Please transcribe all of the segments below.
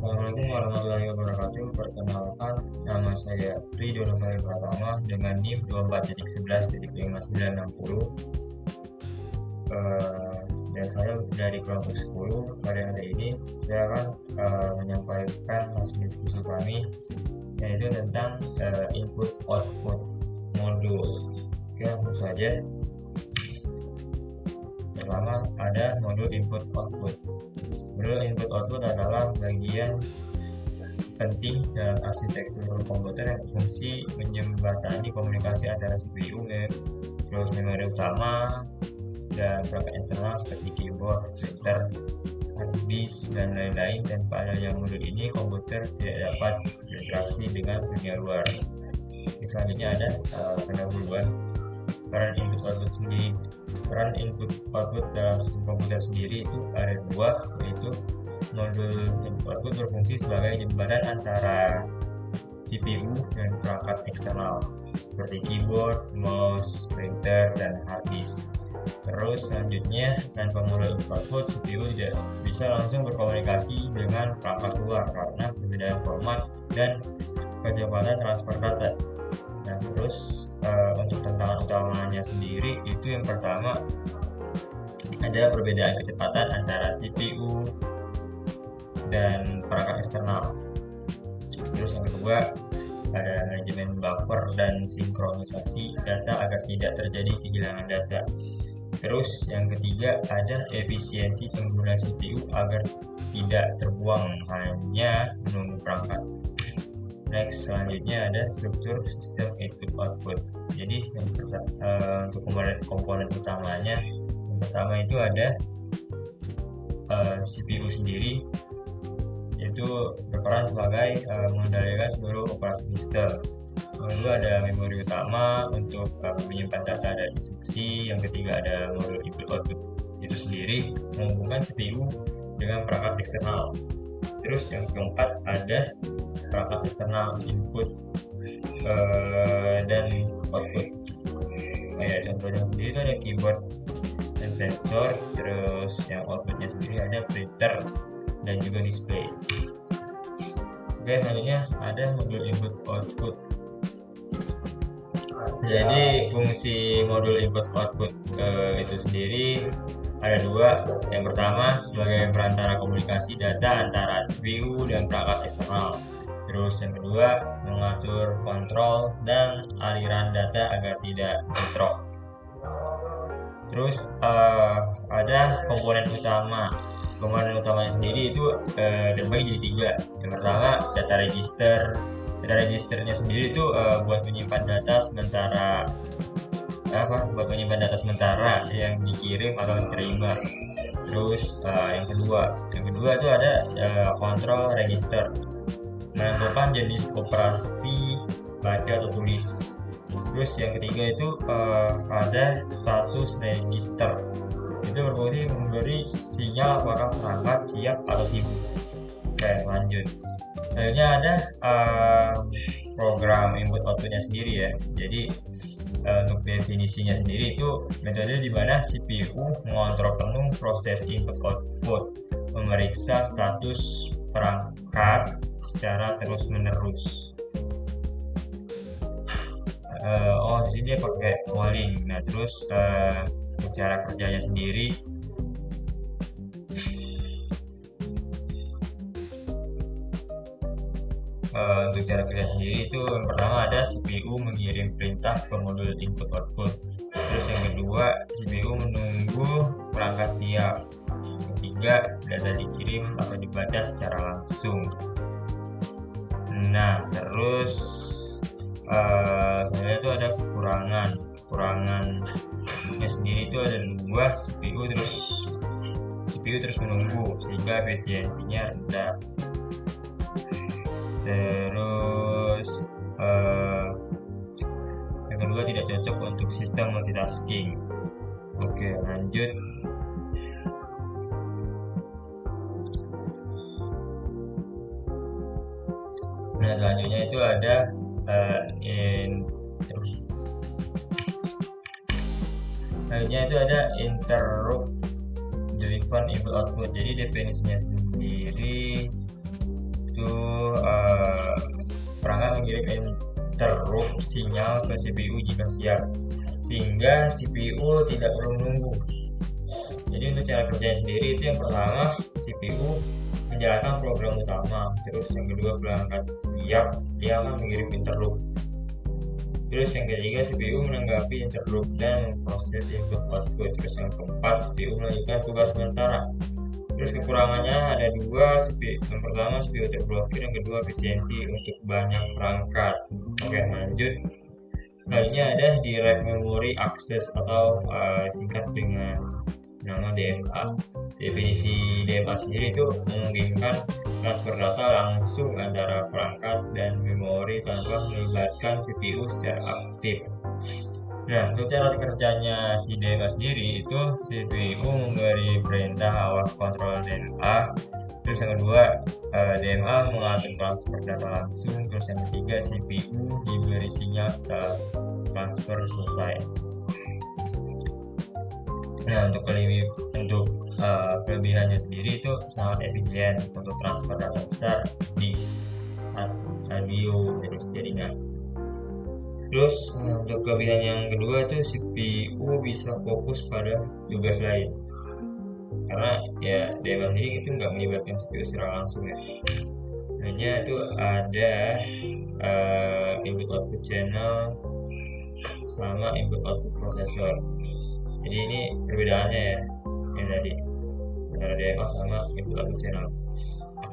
Assalamualaikum warahmatullahi wabarakatuh. Perkenalkan, nama saya Ridho Novali Pratama dengan NIM 24.11.5960. Dan saya dari kelompok 10. Pada hari ini saya akan menyampaikan hasil diskusi kami, yaitu tentang input output modul. Oke, langsung saja. Pertama ada modul input output. Modul input output adalah bagian penting dalam arsitektur komputer yang berfungsi menjembatani komunikasi antara CPU, terus memori utama, dan perangkat eksternal seperti keyboard, printer, hard disk, dan lain-lain. Dan pada modul ini komputer tidak dapat berinteraksi dengan dunia luar. Selanjutnya ada pendahuluan peran input output sendiri. Peran input output dalam sistem komputer sendiri itu ada dua, yaitu modul input output berfungsi sebagai jembatan antara CPU dan perangkat eksternal seperti keyboard, mouse, printer, dan hard disk. Terus selanjutnya, tanpa modul input output, CPU tidak bisa langsung berkomunikasi dengan perangkat luar karena perbedaan format dan kecepatan transfer data. Nah, terus untuk tantangan utamanya sendiri itu yang pertama ada perbedaan kecepatan antara CPU dan perangkat eksternal. Terus yang kedua ada manajemen buffer dan sinkronisasi data agar tidak terjadi kehilangan data. Terus yang ketiga ada efisiensi pengguna CPU agar tidak terbuang hanya menunggu perangkat. Next, selanjutnya ada struktur sistem input output. Jadi untuk komponen utamanya, yang pertama itu ada CPU sendiri, itu berperan sebagai mengendalikan seluruh operasi sistem. Lalu ada memori utama untuk menyimpan data dan instruksi. Yang ketiga ada modul input output itu sendiri menghubungkan CPU dengan perangkat eksternal. Terus yang keempat ada perangkat eksternal input dan output. Contohnya sendiri itu ada keyboard dan sensor. Terus yang outputnya sendiri ada printer dan juga display. Oke, selanjutnya ada modul input output. Jadi fungsi modul input output itu sendiri ada dua. Yang pertama sebagai perantara komunikasi data antara CPU dan perangkat eksternal. Terus yang kedua mengatur kontrol dan aliran data agar tidak bentrok. Terus ada komponen utama. Komponen utamanya sendiri itu terbagi jadi tiga. Yang pertama data register. Data registernya sendiri itu buat menyimpan data sementara yang dikirim atau diterima. Terus yang kedua itu ada kontrol register, menentukan jenis operasi baca atau tulis. Terus yang ketiga itu ada status register, itu berfungsi memberi sinyal apakah perangkat siap atau sibuk. Oke, lanjut. Selanjutnya ada program input outputnya sendiri ya. Jadi untuk definisinya sendiri itu metode di mana CPU mengontrol penuh proses input output, memeriksa status perangkat secara terus-menerus. Di sini dia pakai polling. Nah, terus untuk cara kerjanya sendiri itu yang pertama ada CPU mengirim perintah ke modul input output. Terus yang kedua CPU menunggu perangkat siap. Yang ketiga data dikirim atau dibaca secara langsung. Nah, terus sebenarnya itu ada kekurangannya sendiri itu ada dua. CPU terus menunggu sehingga efisiensinya rendah. Terus yang kedua tidak cocok untuk sistem multitasking. Oke, lanjut. Nah, selanjutnya itu ada interrupt driven input output. Jadi definisinya sendiri itu perangkat mengirim interrupt sinyal ke CPU jika siap, sehingga CPU tidak perlu menunggu. Jadi untuk cara kerjanya sendiri itu yang pertama CPU menjalankan program utama, terus yang kedua perangkat siap dia akan mengirim interrupt, terus yang ketiga CPU menanggapi interrupt dan memproses input output, terus yang keempat CPU melanjutkan tugas sementara. Terus kekurangannya ada dua, yang pertama CPU terblokir, yang kedua efisiensi untuk banyak perangkat. Oke, lanjut. Selanjutnya ada direct memory access atau singkat dengan nama DMA. Definisi DMA sendiri itu memungkinkan transfer data langsung antara perangkat dan memori tanpa melibatkan CPU secara aktif. Nah, untuk cara kerjanya si DMA sendiri itu CPU memberi perintah awal kontrol DMA. Terus yang kedua, DMA mengatur transfer data langsung. Terus yang ketiga, CPU diberi sinyal setelah transfer selesai. Nah, untuk kelebihannya sendiri itu sangat efisien untuk transfer data besar, disk, audio, terus jaringan. Terus untuk kelebihan yang kedua itu CPU bisa fokus pada tugas lain, karena ya DMA sendiri itu nggak melibatkan CPU secara langsung ya. Hanya itu ada input output channel sama input output prosesor. Jadi ini perbedaannya ya, yang tadi antara DMA sama input output channel.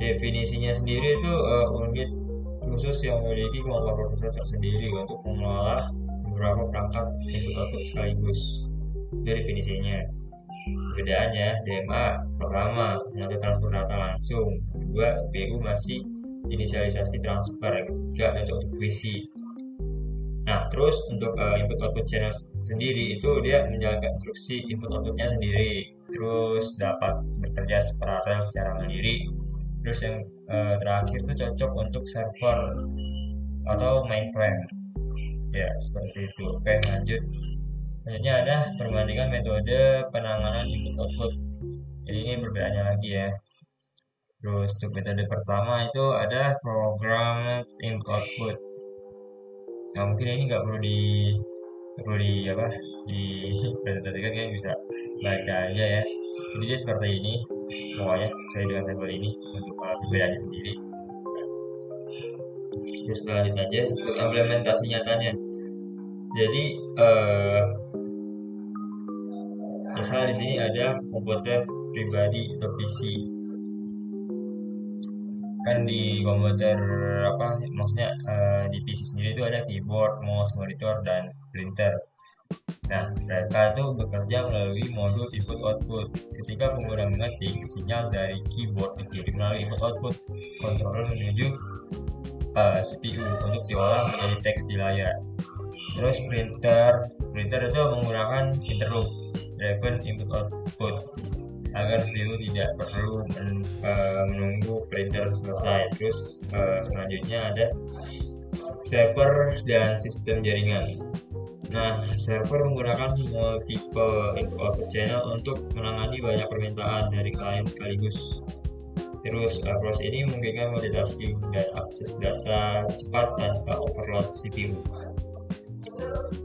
Definisinya sendiri itu unit khusus yang memiliki kemampuan prosesor tersendiri untuk mengolah beberapa perangkat input output sekaligus. Itu definisinya. Perbedaannya, DMA pertama mengatur transfer data langsung, kedua CPU masih inisialisasi transfer, ketiga untuk query. Nah, terus untuk input output channel sendiri itu dia menjalankan instruksi input outputnya sendiri, terus dapat bekerja paralel secara mandiri. Terus yang terakhir itu cocok untuk server atau mainframe ya, seperti itu. Oke, lanjut. Selanjutnya ada perbandingan metode penanganan input output. Jadi ini perbedaannya lagi ya. Terus untuk metode pertama itu ada program input output. Nah, mungkin ini nggak perlu di presentasikan, kalian bisa baca aja ya. Jadi dia seperti ini pokoknya sesuai dengan tabel ini untuk perbedaannya sendiri. Terus lanjut aja untuk implementasi nyatanya. Jadi misal di sini ada komputer pribadi atau PC. Kan di komputer maksudnya di PC sendiri itu ada keyboard, mouse, monitor, dan printer. Nah, mereka itu bekerja melalui modul input output. Ketika pengguna mengetik, sinyal dari keyboard dikirim melalui input output controller menuju CPU untuk diolah menjadi teks di layar. Terus printer itu menggunakan interrupt driven input output agar CPU tidak perlu menunggu printer selesai. Terus selanjutnya ada server dan sistem jaringan. Nah, server menggunakan multiple input output channel untuk menangani banyak permintaan dari klien sekaligus. Terus proses ini memungkinkan multitasking dan akses data cepat tanpa overload CPU.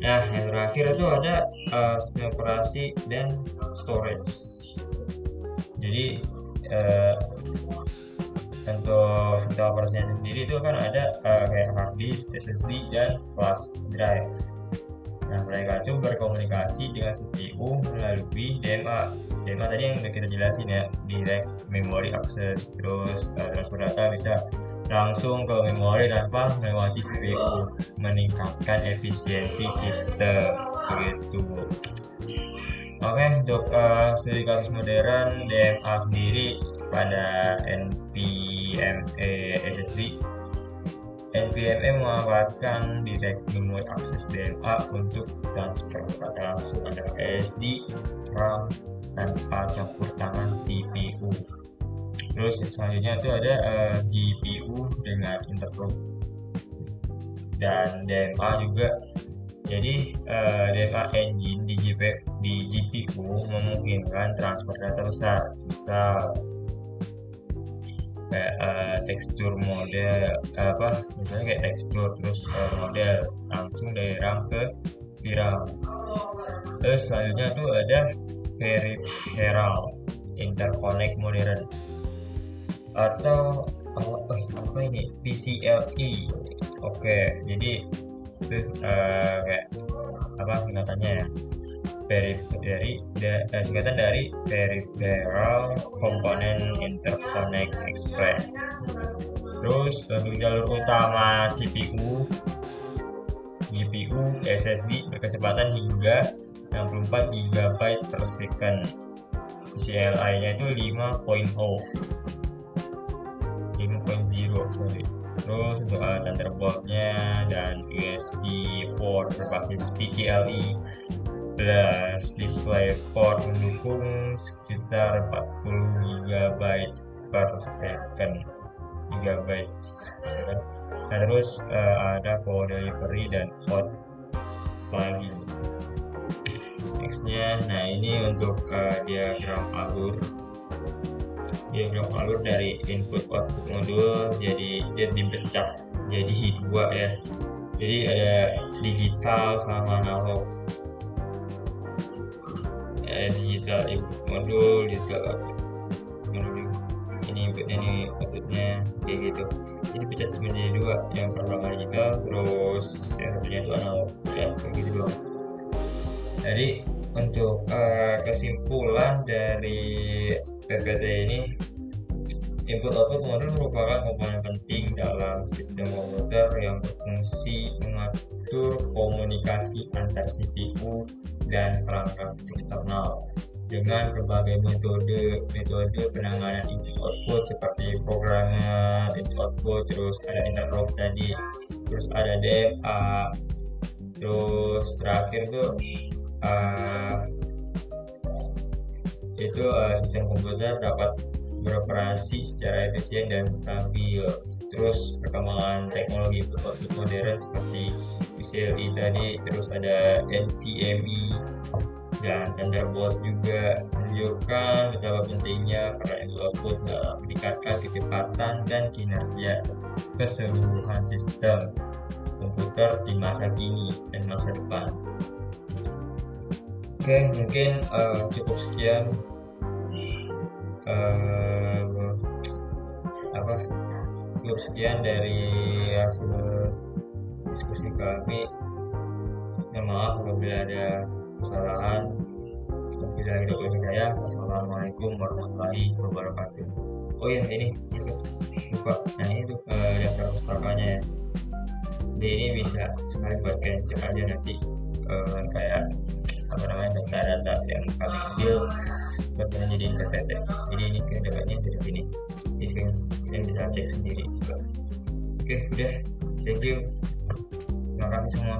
Nah, yang terakhir itu ada sistem operasi dan storage. Jadi untuk sistem operasinya sendiri itu kan ada kayak hard disk, SSD, dan flash drive. Nah, mereka itu berkomunikasi dengan CPU melalui DMA. DMA tadi yang udah kita jelasin ya, direct memory access. Terus transfer data bisa langsung ke memori tanpa melewati CPU, meningkatkan efisiensi sistem begitu. Oke, untuk studi kasus modern DMA sendiri pada NVMe SSD. NVMe memanfaatkan direct memory access DMA untuk transfer data langsung antara SSD, RAM tanpa campur tangan CPU. Terus selanjutnya itu ada GPU dengan interrupt dan DMA juga. Jadi DMA engine di GPU memungkinkan transfer data besar. kayak tekstur model misalnya kayak tekstur terus model langsung dari RAM ke VRAM. Terus selanjutnya tuh ada peripheral interconnect modern atau apa ini PCLE. Oke, jadi itu kayak apa singkatannya ya, singkatan dari Peripheral Component Interconnect Express. Terus untuk jalur utama CPU, GPU, SSD berkecepatan hingga 64 GB per second. PCIe-nya itu 5.0, sorry. Terus untuk Thunderbolt-nya dan USB port berbasis PCIe plus DisplayPort mendukung sekitar 40 GB per second. Nah, terus ada power delivery dan hot lagi. Nextnya, nah ini untuk diagram alur dari input output modul. Jadi dia dipecah jadi dua ya, jadi ada digital sama analog. Digital input modul, digital output modul, ini inputnya, ini outputnya, kayak gitu. Jadi pecah menjadi dua, yang pertama digital, terus yang satunya itu analog ya, kayak gitu doang. Jadi untuk kesimpulan dari PPT ini, input output modul merupakan komponen penting dalam sistem komputer yang berfungsi mengatur komunikasi antar CPU dan perangkat eksternal dengan berbagai metode penanganan input output seperti programmer input output, terus ada interrupt tadi, terus ada DMA, terus terakhir tuh sistem komputer dapat beroperasi secara efisien dan stabil. Terus perkembangan teknologi output modern seperti PCIe tadi, terus ada NVMe dan Thunderbolt juga menunjukkan betapa pentingnya peran input output dalam meningkatkan kecepatan dan kinerja keseluruhan sistem komputer di masa kini dan masa depan. Oke, mungkin cukup sekian dari hasil diskusi kami. Maaf apabila ada kesalahan. Bila tidak boleh saya, wassalamualaikum warahmatullahi wabarakatuh. Oh ya, ini lupa. Nah, ini tuh daftar pustakanya ya. Jadi ini bisa sekali buat kalian cek aja nanti kayak data-data yang kami ambil buat kalian jadiin PPT. Jadi ini dapatnya dari sini. Jadi kalian bisa cek sendiri juga. Oke, udah. Thank you. Terima kasih semua.